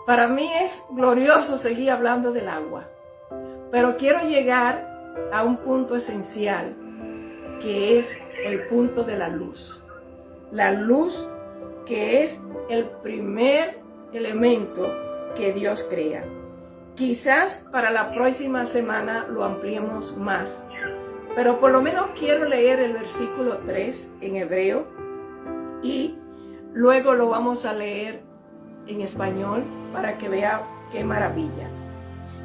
Para mí es glorioso seguir hablando del agua, pero quiero llegar a un punto esencial, que es el punto de la luz. La luz, que es el primer elemento que Dios crea. Quizás para la próxima semana lo ampliemos más, pero por lo menos quiero leer el versículo 3 en hebreo y luego lo vamos a leer en español para que vea qué maravilla.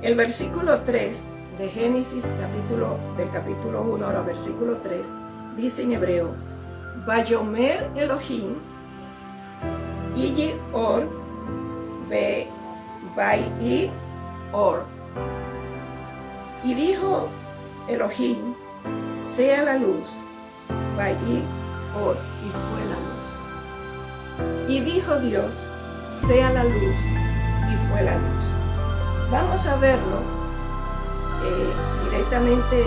El versículo 3 de Génesis capítulo 1 al versículo 3 dice en hebreo: Vayomer Elohim Iyi Or Be Vai Or. Y dijo Elohim, sea la luz, Vai Or, y fue la luz. Y dijo Dios, sea la luz, y fue la luz. Vamos a verlo directamente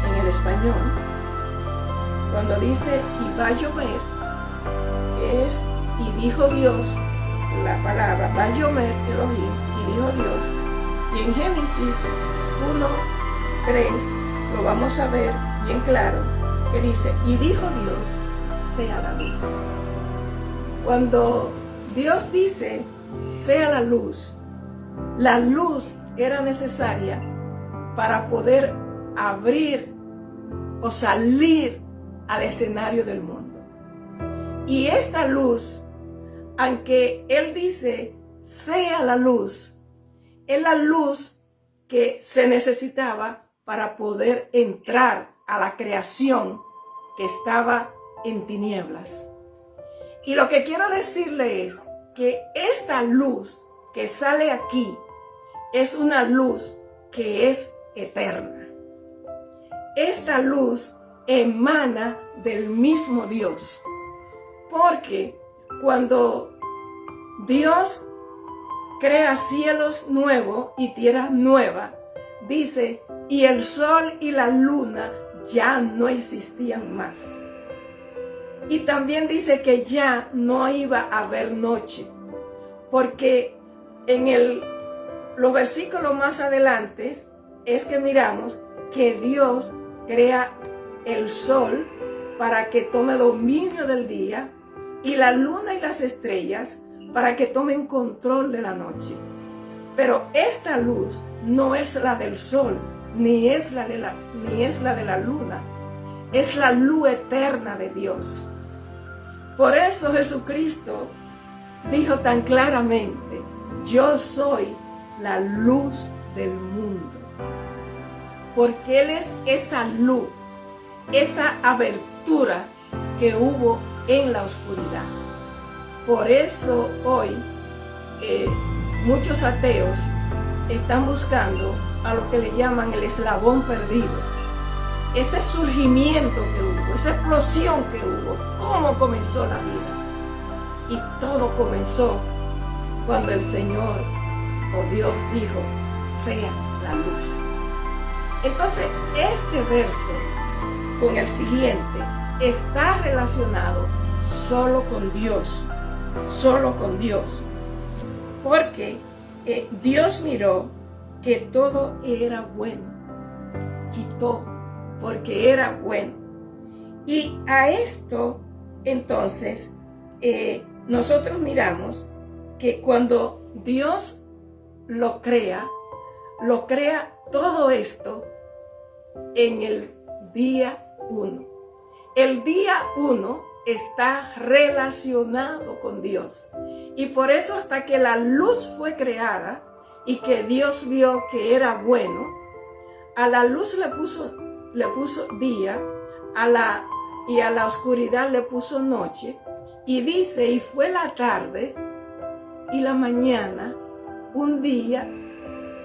en el español. Cuando dice y va a llover, es y dijo Dios, la palabra va a llover Elohim, y dijo Dios. Y en Génesis 1:3 lo vamos a ver bien claro, que dice y dijo Dios, sea la luz. Cuando Dios dice sea la luz era necesaria para poder abrir o salir al escenario del mundo. Y esta luz, aunque Él dice sea la luz, es la luz que se necesitaba para poder entrar a la creación que estaba en tinieblas. Y lo que quiero decirle es que esta luz que sale aquí es una luz que es eterna. Esta luz emana del mismo Dios. Porque cuando Dios crea cielos nuevos y tierra nueva, dice, y el sol y la luna ya no existían más. Y también dice que ya no iba a haber noche, porque en los versículos más adelante es que miramos que Dios crea el sol para que tome dominio del día y la luna y las estrellas para que tomen control de la noche. Pero esta luz no es la del sol, ni es la de la luna, es la luz eterna de Dios. Por eso Jesucristo dijo tan claramente, yo soy la luz del mundo. Porque Él es esa luz, esa abertura que hubo en la oscuridad. Por eso hoy muchos ateos están buscando a lo que le llaman el eslabón perdido. Ese surgimiento que hubo, esa explosión que hubo, cómo comenzó la vida. Y todo comenzó cuando el Señor o Dios dijo, sea la luz. Entonces, este verso con el siguiente está relacionado solo con Dios, porque Dios miró que todo era bueno, quitó porque era bueno. Y a esto, entonces, nosotros miramos que cuando Dios lo crea todo esto en el día 1. El día 1 está relacionado con Dios. Y por eso hasta que la luz fue creada y que Dios vio que era bueno, a la luz le puso día, y a la oscuridad le puso noche. Y dice, y fue la tarde y la mañana, un día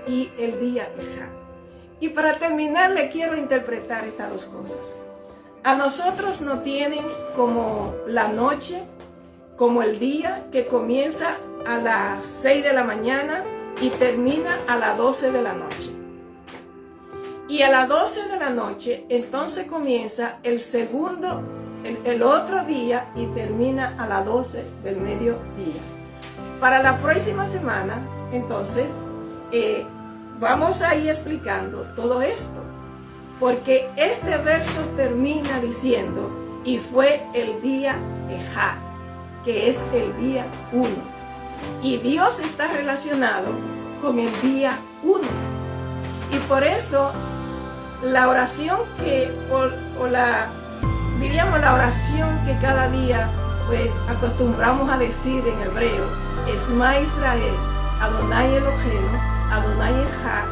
y el día Ejad. Y para terminar le quiero interpretar estas dos cosas. A nosotros nos tienen como la noche, como el día que comienza a las 6 de la mañana y termina a las 12 de la noche. Y a las 12 de la noche entonces comienza el otro día y termina a las 12 del mediodía. para la próxima semana, entonces, vamos a ir explicando todo esto. Porque este verso termina diciendo, y fue el día Ejad, que es el día 1. Y Dios está relacionado con el día 1. Y por eso la oración diríamos la oración que cada día pues acostumbramos a decir en hebreo, Esma Israel, Adonai Eloheinu, Adonai Ejad,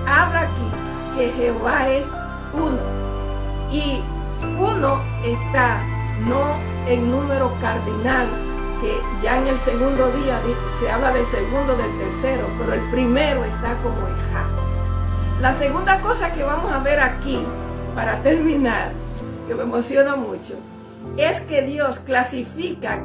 habla aquí que Jehová es 1. Y 1 está no en número cardinal, que ya en el segundo día se habla del segundo, del tercero, pero el primero está como Ejad. La segunda cosa que vamos a ver aquí, para terminar, que me emociona mucho, es que Dios clasifica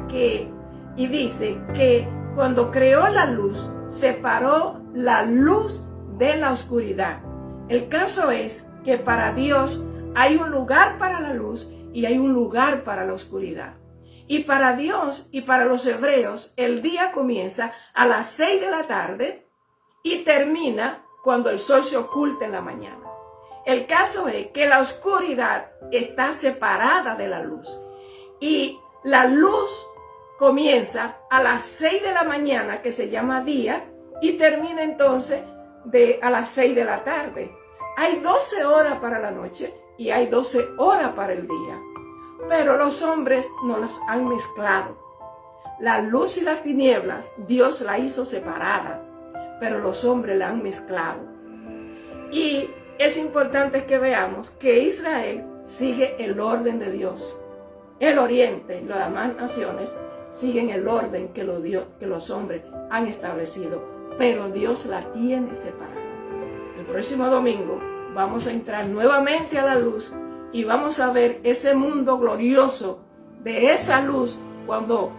y dice que cuando creó la luz, separó la luz de la oscuridad. El caso es que para Dios hay un lugar para la luz y hay un lugar para la oscuridad. Y para Dios y para los hebreos, el día comienza a las 6 de la tarde y termina cuando el sol se oculta en la mañana. El caso es que la oscuridad está separada de la luz. Y la luz comienza a las 6 de la mañana, que se llama día, y termina entonces a las 6 de la tarde. Hay 12 horas para la noche y hay 12 horas para el día. Pero los hombres no las han mezclado. La luz y las tinieblas, Dios la hizo separada, pero los hombres la han mezclado. Y es importante que veamos que Israel sigue el orden de Dios. El oriente y las demás naciones siguen el orden que los hombres han establecido, pero Dios la tiene separada. El próximo domingo vamos a entrar nuevamente a la luz y vamos a ver ese mundo glorioso de esa luz cuando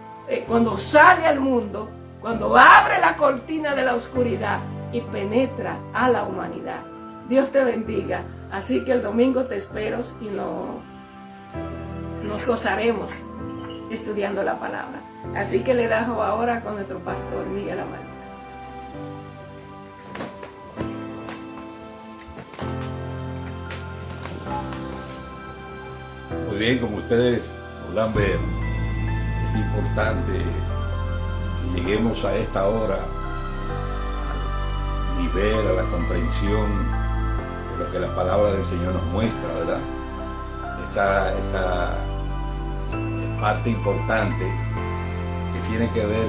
sale al mundo, cuando abre la cortina de la oscuridad y penetra a la humanidad. Dios te bendiga. Así que el domingo te espero y nos gozaremos estudiando la palabra. Así que le dejo ahora con nuestro pastor Miguel Amariza. Muy bien, como ustedes podrán ver, es importante que lleguemos a esta hora al nivel, a la comprensión de lo que la palabra del Señor nos muestra, ¿verdad? Esa parte importante que tiene que ver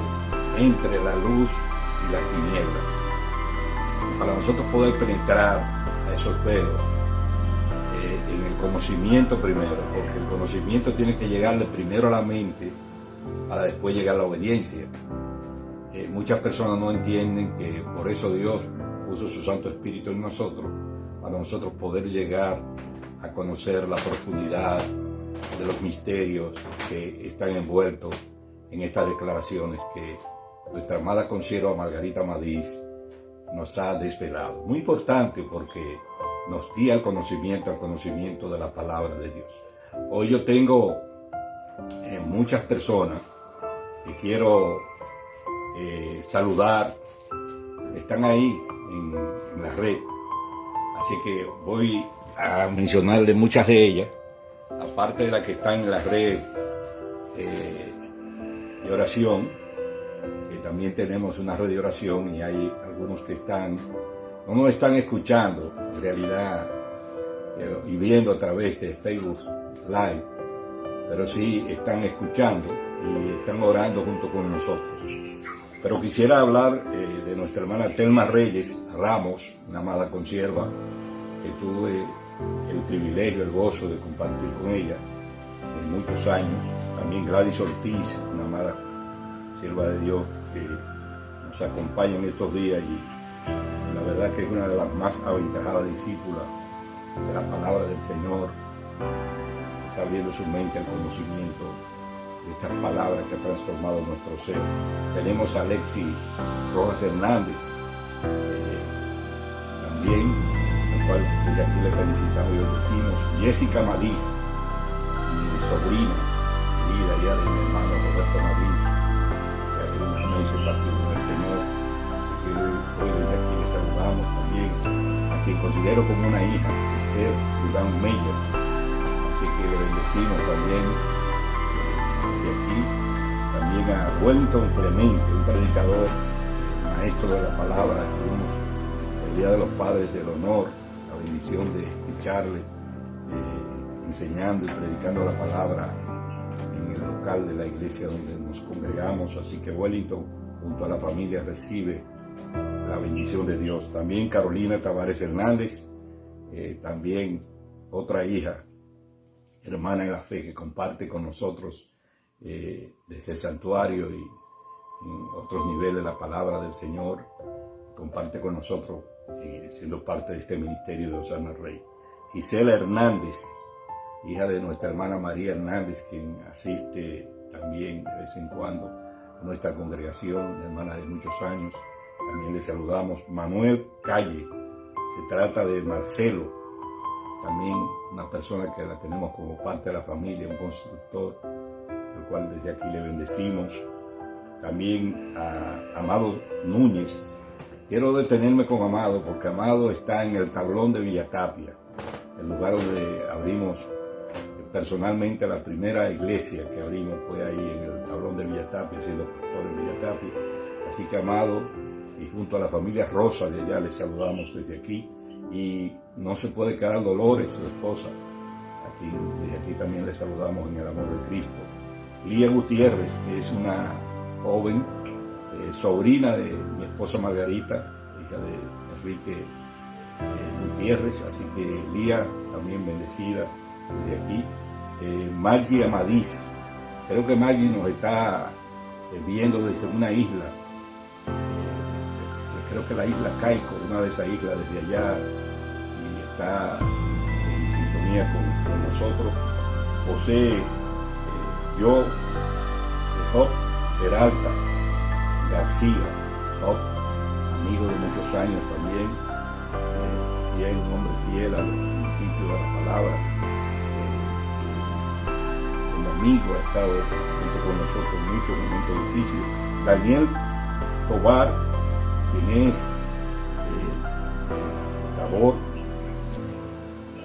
entre la luz y las tinieblas. Para nosotros poder penetrar a esos velos, en el conocimiento primero, porque el conocimiento tiene que llegarle primero a la mente para después llegar a la obediencia. Muchas personas no entienden que por eso Dios puso su Santo Espíritu en nosotros, para nosotros poder llegar a conocer la profundidad de los misterios que están envueltos en estas declaraciones que nuestra amada consierva Margarita Madiz nos ha desvelado. Muy importante porque nos guía al conocimiento de la palabra de Dios. Hoy yo tengo muchas personas que quiero saludar, están ahí en la red, así que voy a mencionarle muchas de ellas, aparte de las que están en la red de oración, que también tenemos una red de oración y hay algunos que no nos están escuchando en realidad y viendo a través de Facebook Live, pero sí están escuchando y están orando junto con nosotros. Pero quisiera hablar de nuestra hermana Telma Reyes Ramos, una amada consierva que tuve el privilegio, el gozo de compartir con ella en muchos años. También Gladys Ortiz, una amada sierva de Dios que nos acompaña en estos días y la verdad que es una de las más aventajadas discípulas de la palabra del Señor. Está abriendo su mente al conocimiento de estas palabras que ha transformado nuestro ser. Tenemos a Alexi Rojas Hernández, también, al cual desde aquí le felicitamos y bendecimos. Jessica Madiz, mi sobrina querida ya de mi hermano Roberto Madiz, que hace un mes bendice partido del Señor. Así que hoy desde aquí les saludamos también a quien considero como una hija, Esther Durán Meyer. Así que le bendecimos también de aquí. También a Wellington Clemente, un predicador, maestro de la palabra. Tuvimos el Día de los Padres del Honor, la bendición de escucharle enseñando y predicando la palabra en el local de la iglesia donde nos congregamos. Así que Wellington junto a la familia recibe la bendición de Dios. También Carolina Tavares Hernández, también otra hija, hermana en la fe, que comparte con nosotros desde el santuario y en otros niveles la palabra del Señor, comparte con nosotros siendo parte de este ministerio de Hosanna al Rey. Gisela Hernández, hija de nuestra hermana María Hernández, quien asiste también de vez en cuando a nuestra congregación, hermana de muchos años. También le saludamos. Manuel Calle, se trata de Marcelo, también una persona que la tenemos como parte de la familia, un constructor, al cual desde aquí le bendecimos. También a Amado Núñez. Quiero detenerme con Amado, porque Amado está en el tablón de Villatapia, el lugar donde abrimos personalmente la primera iglesia que abrimos, fue ahí en el tablón de Villatapia, siendo pastor en Villatapia. Así que Amado, y junto a la familia Rosa de allá, les saludamos desde aquí. Y no se puede quedar Dolores, su esposa. Desde aquí también les saludamos en el amor de Cristo. Lía Gutiérrez, que es una joven sobrina de mi esposa Margarita, hija de Enrique Gutiérrez. Así que Lía también bendecida desde aquí. Margie Amadís, creo que Margie nos está viendo desde una isla, creo que la isla Caico, una de esas islas desde allá, y está en sintonía con nosotros. José Job Peralta García, Job, amigo de muchos años también, y es un hombre fiel a los principios de la palabra. Como amigo ha estado junto con nosotros en muchos momentos difíciles. Daniel Tobar, quien es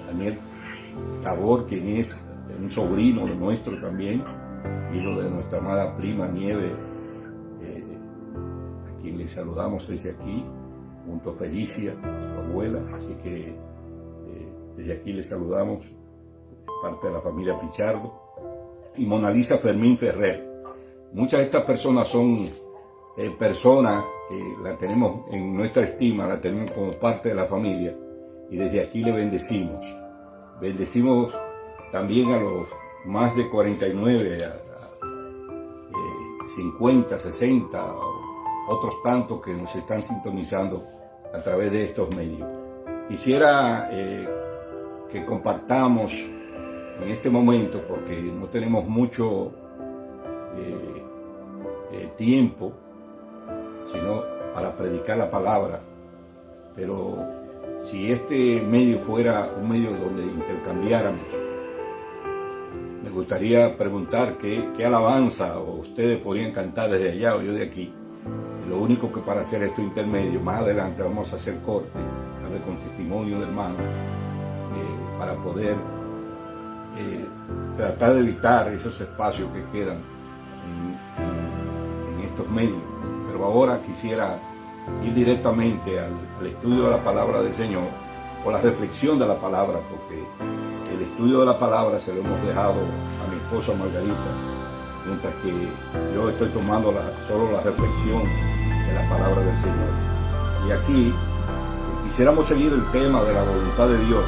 Daniel Tabor, quien es un sobrino de nuestro también, hijo de nuestra amada prima Nieve, a quien le saludamos desde aquí, junto a Felicia, su abuela. Así que desde aquí le saludamos, parte de la familia Pichardo. Y Mona Lisa Fermín Ferrer. Muchas de estas personas son personas que la tenemos en nuestra estima, la tenemos como parte de la familia, y desde aquí le bendecimos. Bendecimos también a los más de 49, 50, 60, otros tantos que nos están sintonizando a través de estos medios. Quisiera que compartamos en este momento, porque no tenemos mucho tiempo, sino para predicar la palabra, pero si este medio fuera un medio donde intercambiáramos, me gustaría preguntar qué alabanza o ustedes podrían cantar desde allá o yo de aquí. Lo único que para hacer esto intermedio, más adelante vamos a hacer corte, tal vez con testimonio de hermanos, para poder tratar de evitar esos espacios que quedan en estos medios. Pero ahora quisiera ir directamente al estudio de la palabra del Señor, o la reflexión de la palabra, porque el estudio de la palabra se lo hemos dejado a mi esposa Margarita, mientras que yo estoy tomando solo la reflexión de la palabra del Señor. Y aquí quisiéramos seguir el tema de la voluntad de Dios.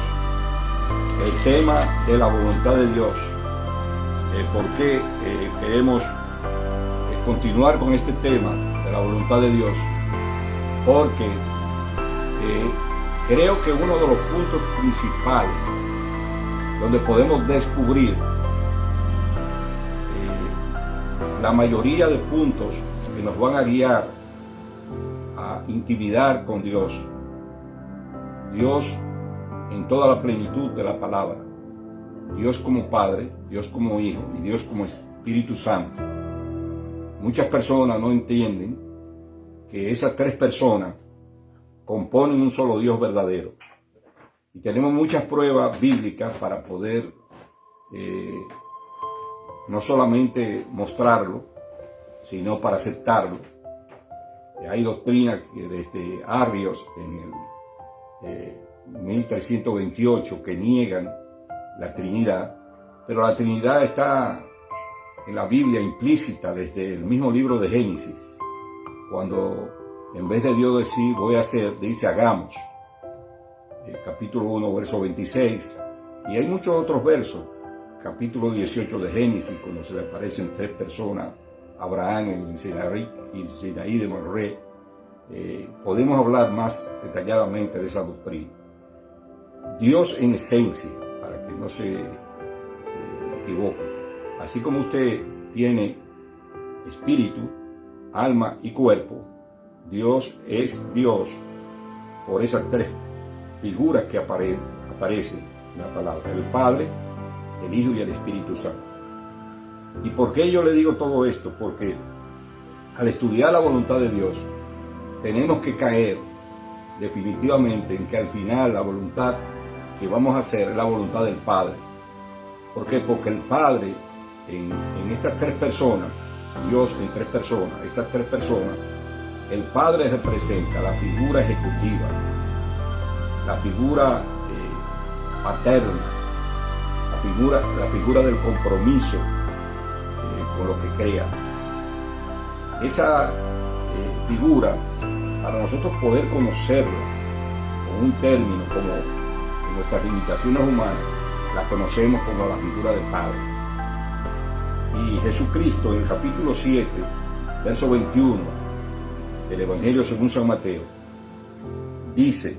El tema de la voluntad de Dios. ¿Por qué queremos continuar con este tema de la voluntad de Dios? Porque creo que uno de los puntos principales donde podemos descubrir la mayoría de puntos que nos van a guiar a intimidar con Dios. Dios en toda la plenitud de la palabra. Dios como Padre, Dios como Hijo y Dios como Espíritu Santo. Muchas personas no entienden que esas tres personas componen un solo Dios verdadero. Y tenemos muchas pruebas bíblicas para poder no solamente mostrarlo, sino para aceptarlo. Hay doctrinas que desde Arrios en el 1328 que niegan la Trinidad, pero la Trinidad está en la Biblia implícita desde el mismo libro de Génesis, cuando en vez de Dios decir voy a hacer, dice hagamos. Capítulo 1, verso 26, y hay muchos otros versos, capítulo 18 de Génesis, cuando se le aparecen tres personas, Abraham en el Sinaí de Moré. Podemos hablar más detalladamente de esa doctrina. Dios en esencia, para que no se equivoque, así como usted tiene espíritu, alma y cuerpo, Dios es Dios por esas tres figuras que aparecen en la palabra: el Padre, el Hijo y el Espíritu Santo. ¿Y por qué yo le digo todo esto? Porque al estudiar la voluntad de Dios, tenemos que caer definitivamente en que al final la voluntad que vamos a hacer es la voluntad del Padre. ¿Por qué? Porque el Padre, en estas tres personas, Dios en tres personas, estas tres personas, el Padre representa la figura ejecutiva, la figura paterna, la figura del compromiso con lo que crea. Esa figura, para nosotros poder conocerla con un término, como en nuestras limitaciones humanas, la conocemos como la figura del Padre. Y Jesucristo en el capítulo 7, verso 21 del Evangelio según San Mateo, dice: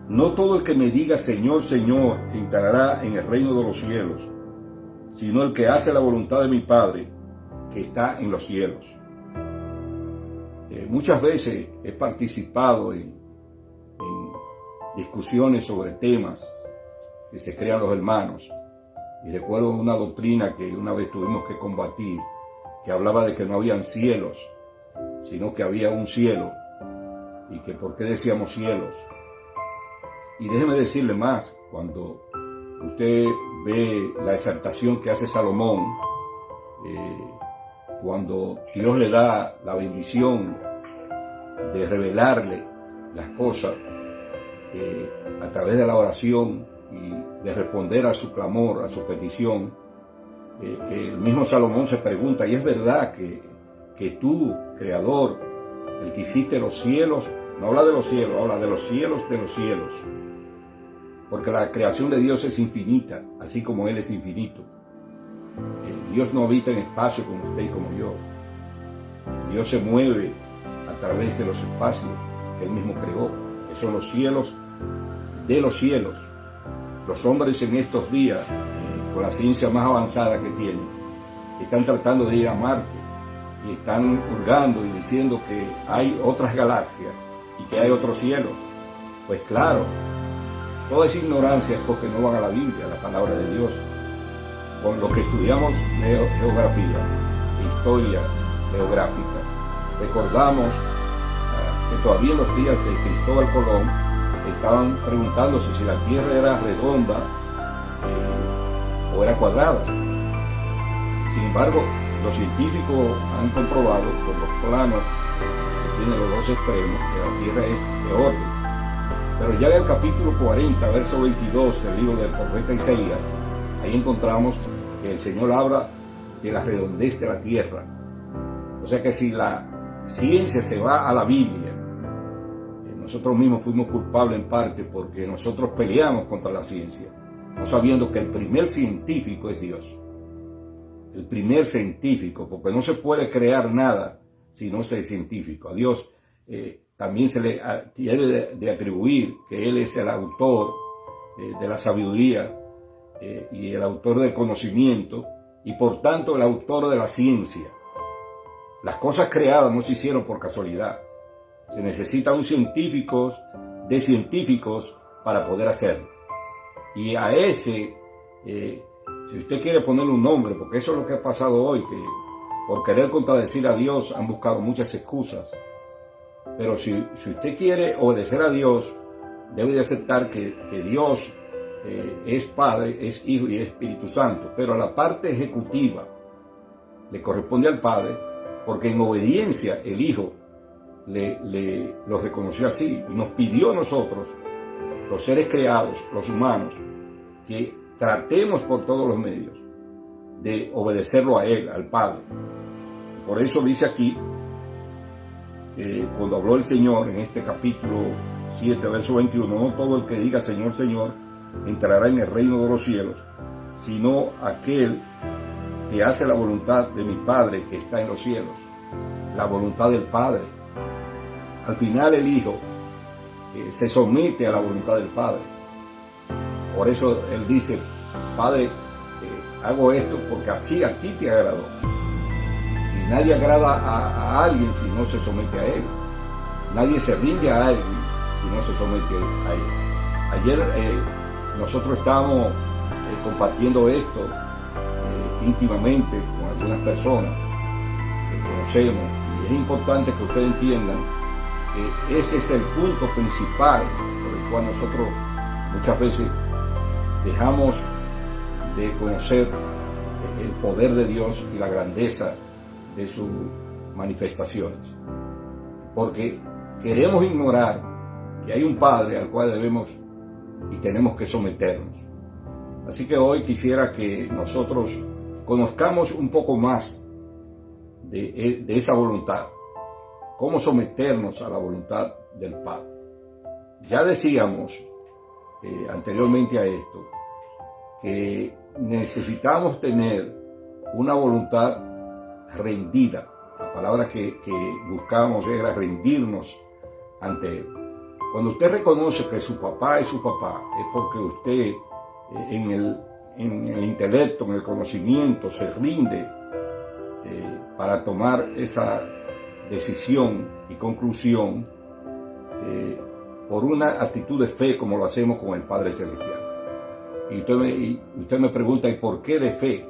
no todo el que me diga Señor, Señor, entrará en el reino de los cielos, sino el que hace la voluntad de mi Padre que está en los cielos. Muchas veces he participado en discusiones sobre temas que se crean los hermanos, y recuerdo una doctrina que una vez tuvimos que combatir, que hablaba de que no habían cielos, sino que había un cielo, y que por qué decíamos cielos. Y déjeme decirle más, cuando usted ve la exaltación que hace Salomón, cuando Dios le da la bendición de revelarle las cosas a través de la oración y de responder a su clamor, a su petición, el mismo Salomón se pregunta: ¿y es verdad que tú, Creador, el que hiciste los cielos, no habla de los cielos, habla de los cielos, porque la creación de Dios es infinita, así como Él es infinito. Dios no habita en espacio como usted y como yo. Dios se mueve a través de los espacios que Él mismo creó, que son los cielos de los cielos. Los hombres en estos días, con la ciencia más avanzada que tienen, están tratando de ir a Marte y están hurgando y diciendo que hay otras galaxias y que hay otros cielos. Pues claro, toda esa ignorancia es porque no van a la Biblia, a la palabra de Dios. Con los que estudiamos geografía, historia geográfica, recordamos que todavía en los días de Cristóbal Colón estaban preguntándose si la Tierra era redonda o era cuadrada. Sin embargo, los científicos han comprobado por los planos que tienen los dos extremos que la Tierra es de orden. Pero ya en el capítulo 40, verso 22 del libro del profeta Isaías, ahí encontramos que el Señor habla de la redondez de la tierra. O sea que si la ciencia se va a la Biblia, nosotros mismos fuimos culpables en parte porque nosotros peleamos contra la ciencia, no sabiendo que el primer científico es Dios. El primer científico, porque no se puede crear nada si no se es científico. A Dios también se le debe de atribuir que Él es el autor de la sabiduría y el autor del conocimiento, y por tanto el autor de la ciencia. Las cosas creadas no se hicieron por casualidad. Se necesita un científico de científicos para poder hacerlo. Y a ese, si usted quiere ponerle un nombre, porque eso es lo que ha pasado hoy, que por querer contradecir a Dios han buscado muchas excusas. Pero si usted quiere obedecer a Dios, debe de aceptar que Dios es Padre, es Hijo y es Espíritu Santo. Pero a la parte ejecutiva le corresponde al Padre, porque en obediencia el Hijo lo reconoció así y nos pidió a nosotros, los seres creados, los humanos, que tratemos por todos los medios de obedecerlo a Él, al Padre. Por eso dice aquí, cuando habló el Señor en este capítulo 7, verso 21, no todo el que diga Señor, Señor, entrará en el reino de los cielos, sino aquel que hace la voluntad de mi Padre que está en los cielos. La voluntad del Padre. Al final el Hijo se somete a la voluntad del Padre. Por eso Él dice, Padre, hago esto porque así a ti te agradó. Y nadie agrada a alguien si no se somete a Él. Nadie se rinde a alguien si no se somete a Él. Ayer nosotros estábamos compartiendo esto íntimamente con algunas personas que conocemos, y es importante que ustedes entiendan que ese es el punto principal por el cual nosotros muchas veces dejamos de conocer el poder de Dios y la grandeza de sus manifestaciones, porque queremos ignorar que hay un Padre al cual debemos y tenemos que someternos. Así que hoy quisiera que nosotros conozcamos un poco más de esa voluntad, cómo someternos a la voluntad del Padre. Ya decíamos anteriormente a esto que necesitamos tener una voluntad rendida. La palabra que buscamos era rendirnos ante Él. Cuando usted reconoce que su papá es su papá, es porque usted en el intelecto, en el conocimiento, se rinde para tomar esa decisión y conclusión por una actitud de fe, como lo hacemos con el Padre Celestial. Y usted me pregunta, ¿y por qué de fe?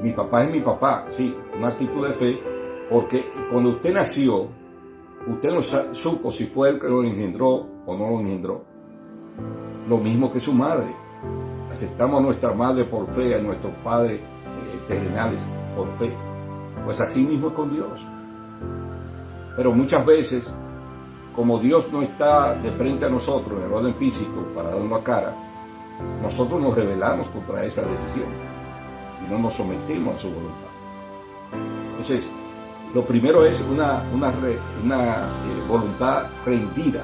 Mi papá es mi papá, sí, una actitud de fe, porque cuando usted nació, usted no supo si fue él que lo engendró o no lo engendró. Lo mismo que su madre. Aceptamos a nuestra madre por fe, a nuestros padres terrenales por fe. Pues así mismo es con Dios. Pero muchas veces, como Dios no está de frente a nosotros en el orden físico para darnos la cara, nosotros nos rebelamos contra esa decisión y no nos sometemos a su voluntad. Entonces, lo primero es una voluntad rendida.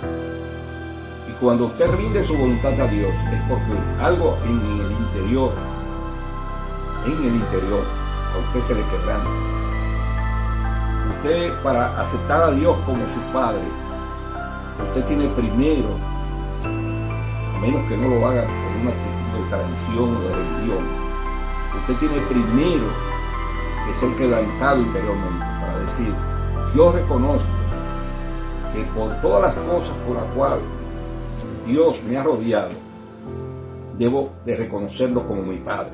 Y cuando usted rinde su voluntad a Dios, es porque algo en el interior, a usted se le quebranta. Usted, para aceptar a Dios como su Padre, usted tiene primero, a menos que no lo haga por una actitud de tradición o de religión, usted tiene primero que ser quebrantado interiormente para decir, yo reconozco que por todas las cosas por las cuales Dios me ha rodeado, debo de reconocerlo como mi Padre.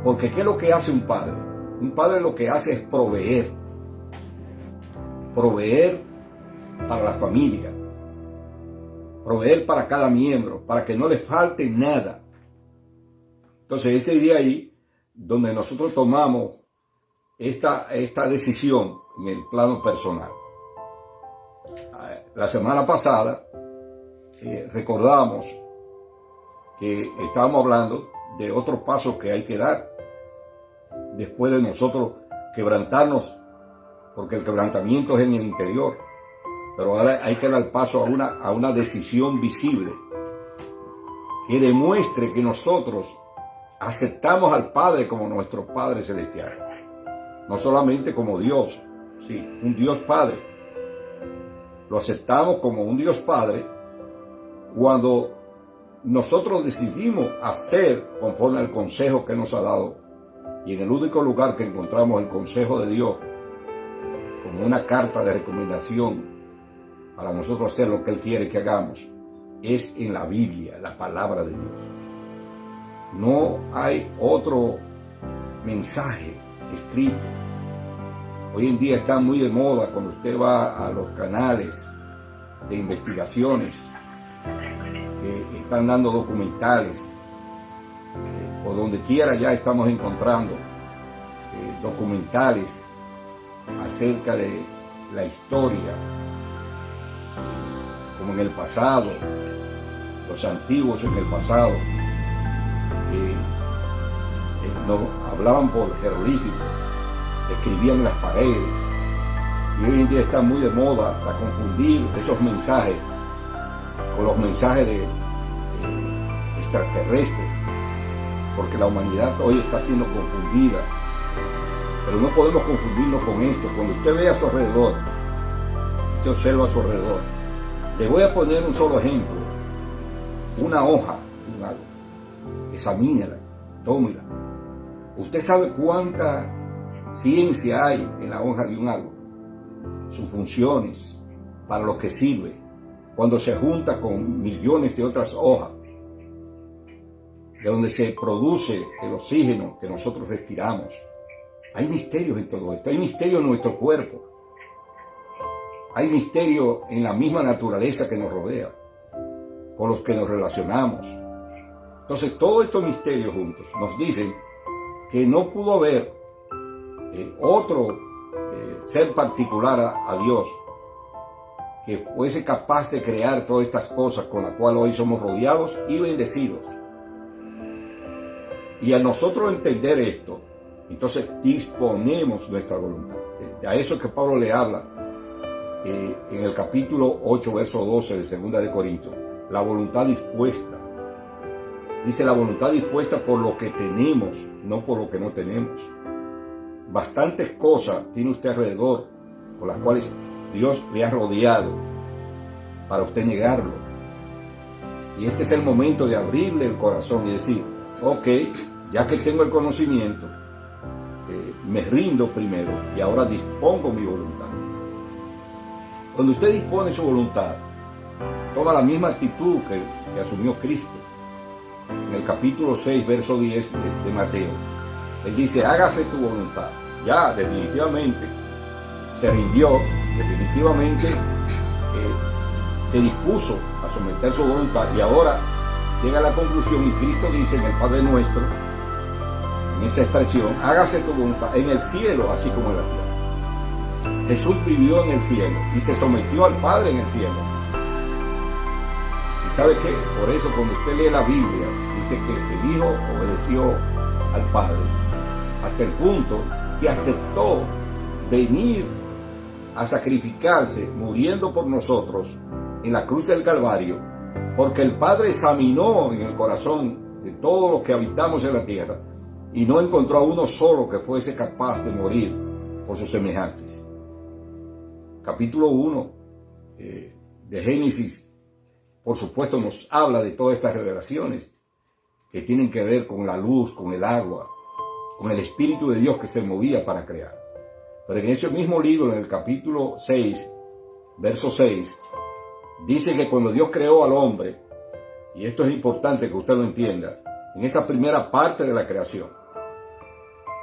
Porque ¿qué es lo que hace un padre? Un padre lo que hace es proveer para la familia, proveer para cada miembro, para que no le falte nada. Entonces, este día ahí, donde nosotros tomamos esta decisión en el plano personal. La semana pasada recordamos que estábamos hablando de otro paso que hay que dar después de nosotros quebrantarnos, porque el quebrantamiento es en el interior, pero ahora hay que dar paso a una decisión visible que demuestre que nosotros aceptamos al Padre como nuestro Padre Celestial, no solamente como Dios, sí, un Dios Padre. Lo aceptamos como un Dios Padre cuando nosotros decidimos hacer conforme al consejo que nos ha dado, y en el único lugar que encontramos el consejo de Dios como una carta de recomendación para nosotros hacer lo que Él quiere que hagamos es en la Biblia, la palabra de Dios. No hay otro mensaje escrito Hoy en día está muy de moda cuando usted va a los canales de investigaciones que están dando documentales. Por donde quiera ya estamos encontrando documentales acerca de la historia, como en el pasado, los antiguos en el pasado, no hablaban por jeroglíficos, escribían en las paredes, y hoy en día está muy de moda hasta confundir esos mensajes con los mensajes de extraterrestres, porque la humanidad hoy está siendo confundida. Pero no podemos confundirnos con esto. Cuando usted ve a su alrededor, usted observa a su alrededor. Le voy a poner un solo ejemplo. Una hoja de un árbol. Examínela, tómela. ¿Usted sabe cuánta ciencia hay en la hoja de un árbol? Sus funciones, para lo que sirve, cuando se junta con millones de otras hojas, de donde se produce el oxígeno que nosotros respiramos. Hay misterios en todo esto, hay misterios en nuestro cuerpo, hay misterios en la misma naturaleza que nos rodea, con los que nos relacionamos. Entonces, todos estos misterios juntos nos dicen que no pudo haber otro ser particular a Dios que fuese capaz de crear todas estas cosas con las cuales hoy somos rodeados y bendecidos. Y a nosotros entender esto, entonces disponemos nuestra voluntad. A eso que Pablo le habla en el capítulo 8, verso 12 de 2 de Corintios. La voluntad dispuesta. Dice la voluntad dispuesta por lo que tenemos, no por lo que no tenemos. Bastantes cosas tiene usted alrededor con las cuales Dios le ha rodeado para usted negarlo. Y este es el momento de abrirle el corazón y decir, ok, ya que tengo el conocimiento, me rindo primero y ahora dispongo mi voluntad. Cuando usted dispone su voluntad, toma la misma actitud que asumió Cristo. En el capítulo 6, verso 10 de Mateo, Él dice, hágase tu voluntad. Ya definitivamente se rindió, definitivamente se dispuso a someter su voluntad y ahora llega a la conclusión y Cristo dice en el Padre Nuestro, en esa expresión, hágase tu voluntad en el cielo así como en la tierra. Jesús vivió en el cielo y se sometió al Padre en el cielo. ¿Y sabe qué? Por eso cuando usted lee la Biblia, dice que el Hijo obedeció al Padre hasta el punto que aceptó venir a sacrificarse, muriendo por nosotros en la cruz del Calvario, porque el Padre examinó en el corazón de todos los que habitamos en la tierra y no encontró a uno solo que fuese capaz de morir por sus semejantes. Capítulo 1 de Génesis, por supuesto, nos habla de todas estas revelaciones que tienen que ver con la luz, con el agua, con el Espíritu de Dios que se movía para crear. Pero en ese mismo libro, en el capítulo 6, verso 6, dice que cuando Dios creó al hombre, y esto es importante que usted lo entienda, en esa primera parte de la creación,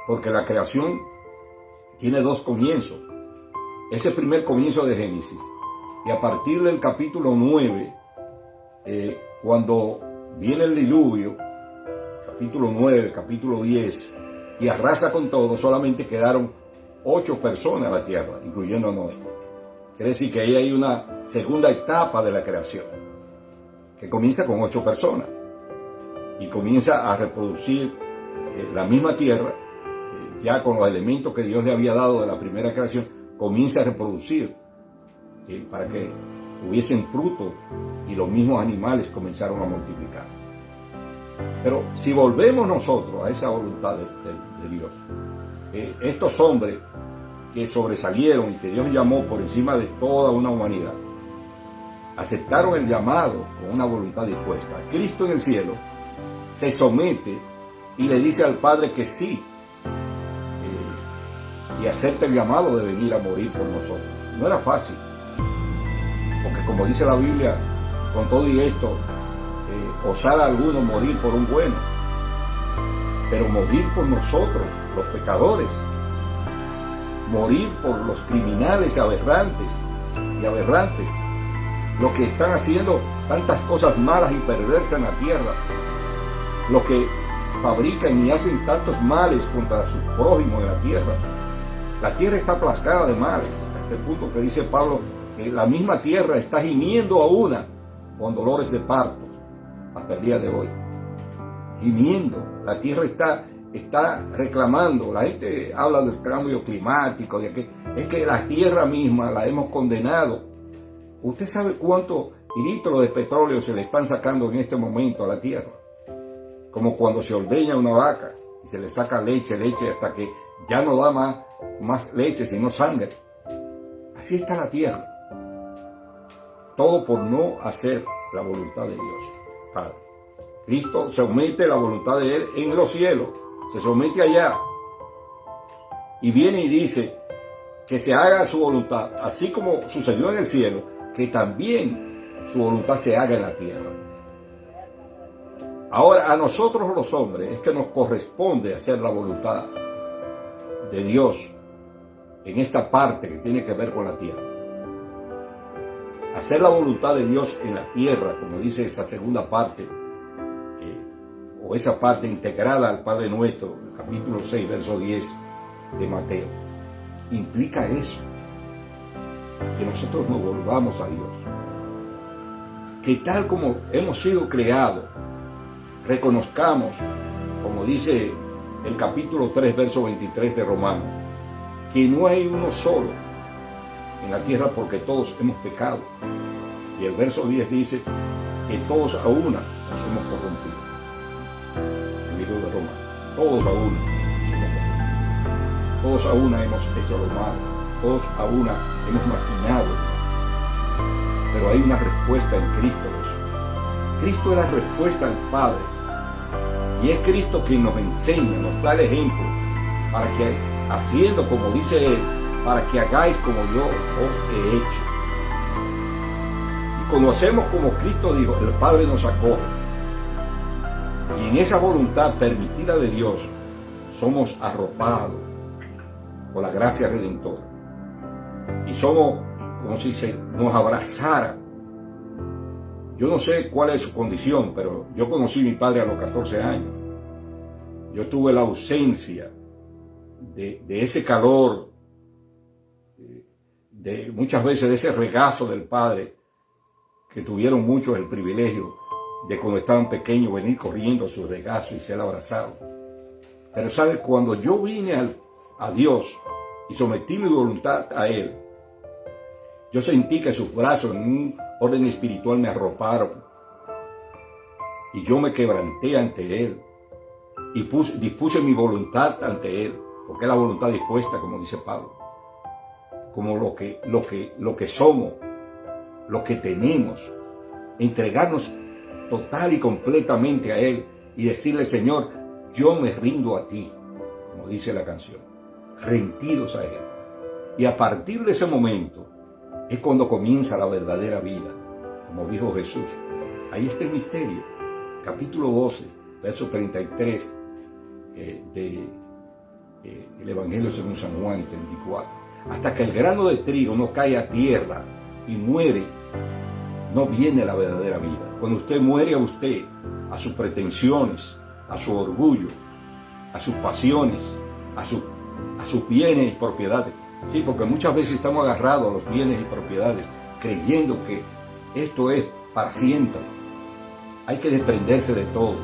porque la creación tiene dos comienzos. Ese primer comienzo de Génesis, y a partir del capítulo 9, cuando viene el diluvio, capítulo 9, capítulo 10, y arrasa con todo, solamente quedaron 8 personas en la tierra, incluyendo a Noé. Quiere decir que ahí hay una segunda etapa de la creación, que comienza con 8 personas, y comienza a reproducir la misma tierra, ya con los elementos que Dios le había dado de la primera creación, comienza a reproducir, para que tuviesen fruto, y los mismos animales comenzaron a multiplicarse. Pero si volvemos nosotros a esa voluntad de Dios, estos hombres que sobresalieron y que Dios llamó por encima de toda una humanidad, aceptaron el llamado con una voluntad dispuesta. Cristo en el cielo se somete y le dice al Padre que sí, y acepta el llamado de venir a morir por nosotros. No era fácil, porque como dice la Biblia, con todo y esto, osara alguno morir por un bueno, pero morir por nosotros, los pecadores. morir por los criminales aberrantes y aberrantes, los que están haciendo tantas cosas malas y perversas en la tierra, los que fabrican y hacen tantos males contra sus prójimos en la tierra. La tierra está aplastada de males, hasta el punto que dice Pablo que la misma tierra está gimiendo a una con dolores de parto hasta el día de hoy. Gimiendo, la tierra está reclamando. La gente habla del cambio climático, de que es que la tierra misma la hemos condenado. ¿Usted sabe cuántos litros de petróleo se le están sacando en este momento a la tierra? Como cuando se ordeña una vaca y se le saca leche hasta que ya no da más leche, sino sangre. Así está la tierra. Todo por no hacer la voluntad de Dios, Padre. Cristo somete la voluntad de Él en los cielos, se somete allá y viene y dice que se haga su voluntad, así como sucedió en el cielo, que también su voluntad se haga en la tierra. Ahora, a nosotros los hombres es que nos corresponde hacer la voluntad de Dios en esta parte que tiene que ver con la tierra. Hacer la voluntad de Dios en la tierra, como dice esa segunda parte, o esa parte integrada al Padre Nuestro, capítulo 6, verso 10 de Mateo, implica eso, que nosotros nos volvamos a Dios, que tal como hemos sido creados, reconozcamos, como dice el capítulo 3, verso 23 de Romanos, que no hay uno solo en la tierra porque todos hemos pecado. Y el verso 10 dice que todos a una nos hemos corrompido. El libro de Romanos. Todos a una hemos corrompido. Todos a una hemos hecho lo malo. Todos a una hemos maquinado. Pero hay una respuesta en Cristo Jesús. Cristo es la respuesta al Padre. Y es Cristo quien nos enseña, nos da el ejemplo para que, haciendo como dice Él, para que hagáis como yo os he hecho. Y cuando hacemos como Cristo dijo, el Padre nos acoge. Y en esa voluntad permitida de Dios, somos arropados por la gracia redentora. Y somos, como si se nos abrazara. Yo no sé cuál es su condición, pero yo conocí a mi padre a los 14 años. Yo tuve la ausencia de ese calor, de muchas veces de ese regazo del Padre, que tuvieron muchos el privilegio de cuando estaban pequeños venir corriendo a su regazo y ser abrazados. Pero ¿sabe? Cuando yo vine a Dios y sometí mi voluntad a Él, yo sentí que sus brazos en un orden espiritual me arroparon y yo me quebranté ante Él y dispuse mi voluntad ante Él, porque es la voluntad dispuesta, como dice Pablo, como lo que somos, lo que tenemos, entregarnos total y completamente a Él y decirle, Señor, yo me rindo a ti, como dice la canción, rendidos a Él. Y a partir de ese momento es cuando comienza la verdadera vida, como dijo Jesús. Ahí está el misterio, capítulo 12, verso 33 del Evangelio según San Juan 34. Hasta que el grano de trigo no cae a tierra y muere, no viene la verdadera vida. Cuando usted muere a usted, a sus pretensiones, a su orgullo, a sus pasiones, a sus bienes y propiedades. Sí, porque muchas veces estamos agarrados a los bienes y propiedades, creyendo que esto es para siempre. Hay que desprenderse de todo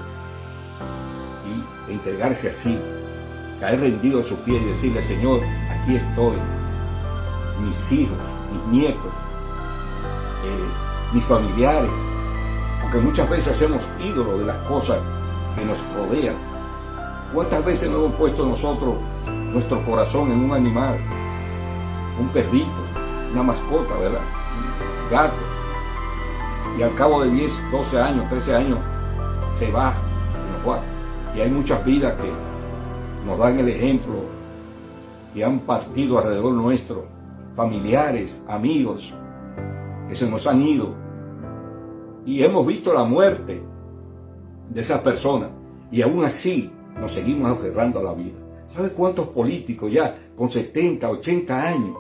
y entregarse así, caer rendido a sus pies y decirle, Señor, aquí estoy, mis hijos, mis nietos, mis familiares, porque muchas veces hacemos ídolos de las cosas que nos rodean. ¿Cuántas veces nos hemos puesto nosotros nuestro corazón en un animal, un perrito, una mascota, ¿verdad? Un gato, y al cabo de 10, 12 años, 13 años se va, y hay muchas vidas que nos dan el ejemplo y han partido alrededor nuestro, familiares, amigos que se nos han ido, y hemos visto la muerte de esas personas y aún así nos seguimos aferrando a la vida. ¿Sabe cuántos políticos ya con 70, 80 años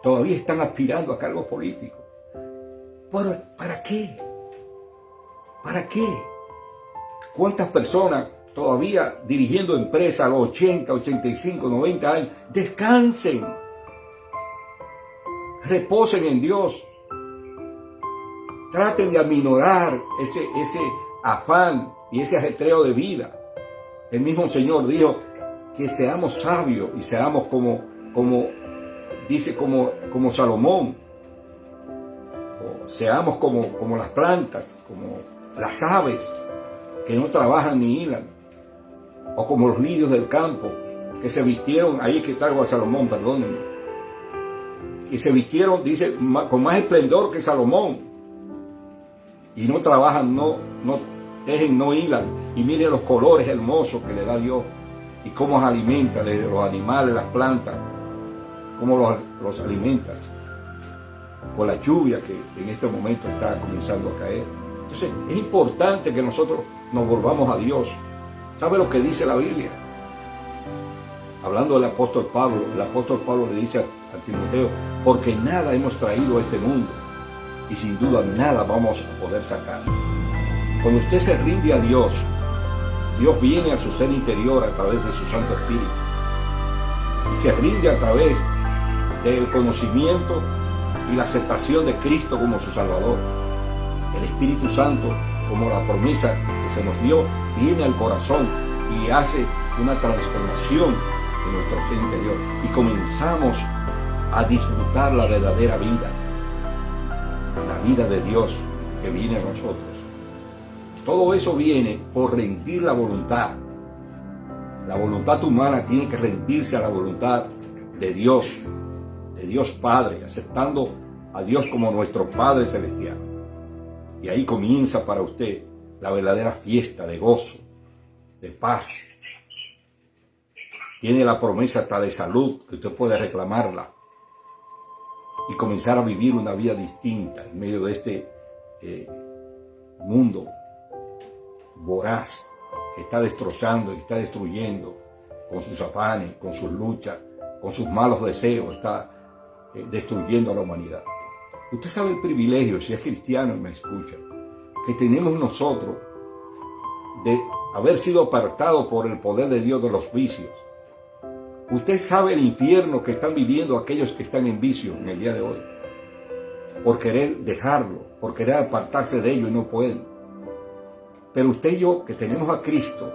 todavía están aspirando a cargos políticos? ¿Para qué? ¿Para qué? ¿Cuántas personas todavía dirigiendo empresas a los 80, 85, 90 años? Descansen. Reposen en Dios. Traten de aminorar ese afán y ese ajetreo de vida. El mismo Señor dijo que seamos sabios y seamos como Salomón. O seamos como las plantas, como las aves que no trabajan ni hilan. O como los lirios del campo que se vistieron, ahí que traigo a Salomón, perdónenme. Y se vistieron, dice, con más esplendor que Salomón. Y no trabajan, no tejen, no hilan. Y miren los colores hermosos que le da Dios. Y cómo los alimenta, desde los animales, las plantas. Cómo los alimentas. Con la lluvia que en este momento está comenzando a caer. Entonces, es importante que nosotros nos volvamos a Dios. ¿Sabe lo que dice la Biblia? Hablando del apóstol Pablo, el apóstol Pablo le dice a Timoteo, porque nada hemos traído a este mundo y sin duda nada vamos a poder sacar. Cuando usted se rinde a Dios, Dios viene a su ser interior a través de su Santo Espíritu y se rinde a través del conocimiento y la aceptación de Cristo como su Salvador. El Espíritu Santo, como la promesa que se nos dio, viene al corazón y hace una transformación en nuestro ser interior y comenzamos a disfrutar la verdadera vida, la vida de Dios que viene a nosotros. Todo eso viene por rendir la voluntad. La voluntad humana tiene que rendirse a la voluntad de Dios Padre, aceptando a Dios como nuestro Padre Celestial. Y ahí comienza para usted la verdadera fiesta de gozo, de paz. Tiene la promesa hasta de salud, que usted puede reclamarla y comenzar a vivir una vida distinta en medio de este mundo voraz que está destrozando y está destruyendo con sus afanes, con sus luchas, con sus malos deseos, está destruyendo a la humanidad. Usted sabe el privilegio, si es cristiano y me escucha, que tenemos nosotros de haber sido apartados por el poder de Dios de los vicios. Usted sabe el infierno que están viviendo aquellos que están en vicio en el día de hoy, por querer dejarlo, por querer apartarse de ello y no pueden. Pero usted y yo, que tenemos a Cristo,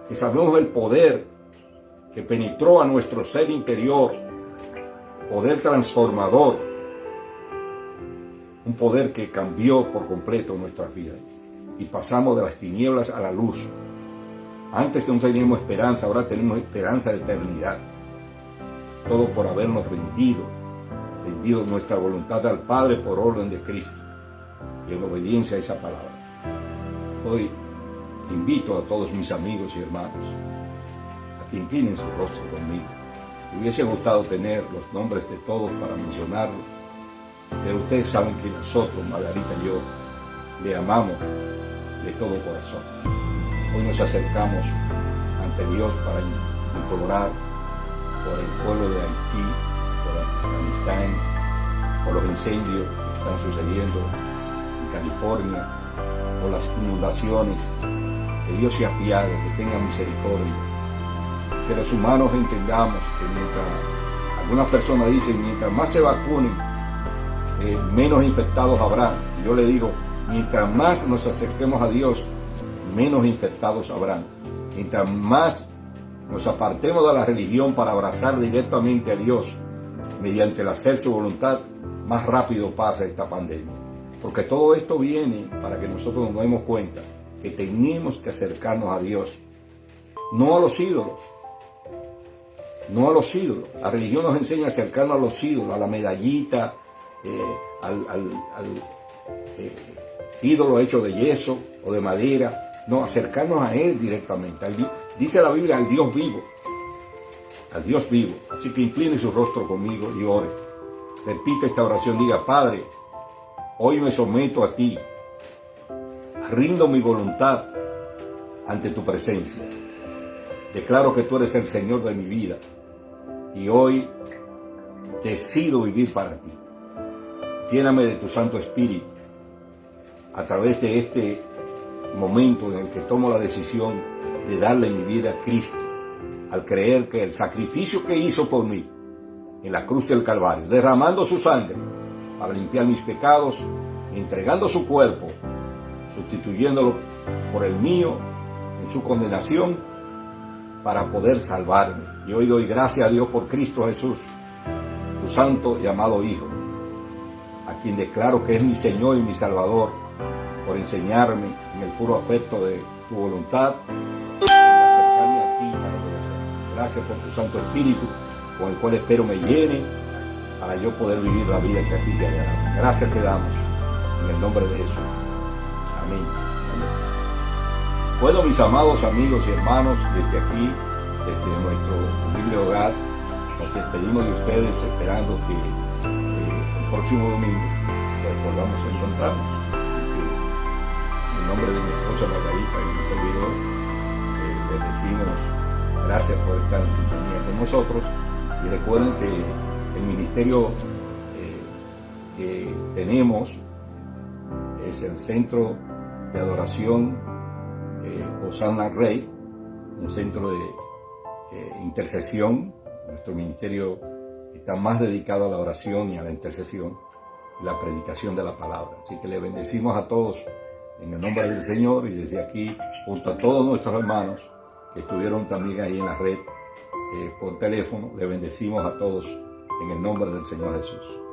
que sabemos el poder que penetró a nuestro ser interior, poder transformador, un poder que cambió por completo nuestras vidas y pasamos de las tinieblas a la luz. Antes no teníamos esperanza, ahora tenemos esperanza de eternidad. Todo por habernos rendido nuestra voluntad al Padre por orden de Cristo y en obediencia a esa palabra. Hoy invito a todos mis amigos y hermanos a que inclinen su rostro conmigo. Me hubiese gustado tener los nombres de todos para mencionarlos, pero ustedes saben que nosotros, Margarita y yo, le amamos de todo corazón. Hoy nos acercamos ante Dios para implorar por el pueblo de Haití, por Afganistán, por los incendios que están sucediendo en California, por las inundaciones. Que Dios se apiade, que tenga misericordia. Que los humanos entendamos que mientras, algunas personas dicen, mientras más se vacunen, menos infectados habrá. Yo le digo, mientras más nos acerquemos a Dios, menos infectados habrán. Mientras más nos apartemos de la religión para abrazar directamente a Dios mediante el hacer su voluntad, más rápido pasa esta pandemia. Porque todo esto viene para que nosotros nos demos cuenta que tenemos que acercarnos a Dios, no a los ídolos. No a los ídolos. La religión nos enseña a acercarnos a los ídolos, a la medallita, al ídolo hecho de yeso o de madera. No, acercarnos a Él directamente. Dice la Biblia, al Dios vivo. Al Dios vivo. Así que incline su rostro conmigo y ore. Repite esta oración, diga, Padre, hoy me someto a ti. Rindo mi voluntad ante tu presencia. Declaro que tú eres el Señor de mi vida y hoy decido vivir para ti. Lléname de tu Santo Espíritu a través de este momento en el que tomo la decisión de darle mi vida a Cristo, al creer que el sacrificio que hizo por mí en la cruz del Calvario, derramando su sangre para limpiar mis pecados, entregando su cuerpo, sustituyéndolo por el mío en su condenación para poder salvarme. Y hoy doy gracias a Dios por Cristo Jesús, tu santo y amado Hijo, a quien declaro que es mi Señor y mi Salvador, por enseñarme en el puro afecto de tu voluntad y acercarme a ti para obedecer. Gracias por tu Santo Espíritu, con el cual espero me llene para yo poder vivir la vida que a ti te agrada. Gracias te damos en el nombre de Jesús. Amén. Amén. Bueno, mis amados amigos y hermanos, desde aquí, desde nuestro humilde hogar, nos despedimos de ustedes esperando que el próximo domingo pues, volvamos a encontrarnos. En nombre de mi esposa Margarita y mi servidor, les decimos gracias por estar en sintonía con nosotros y recuerden que el ministerio que tenemos es el Centro de Adoración Hosanna Rey, un centro de intercesión. Nuestro ministerio está más dedicado a la oración y a la intercesión y la predicación de la palabra. Así que le bendecimos a todos en el nombre del Señor y desde aquí, junto a todos nuestros hermanos que estuvieron también ahí en la red por teléfono, le bendecimos a todos en el nombre del Señor Jesús.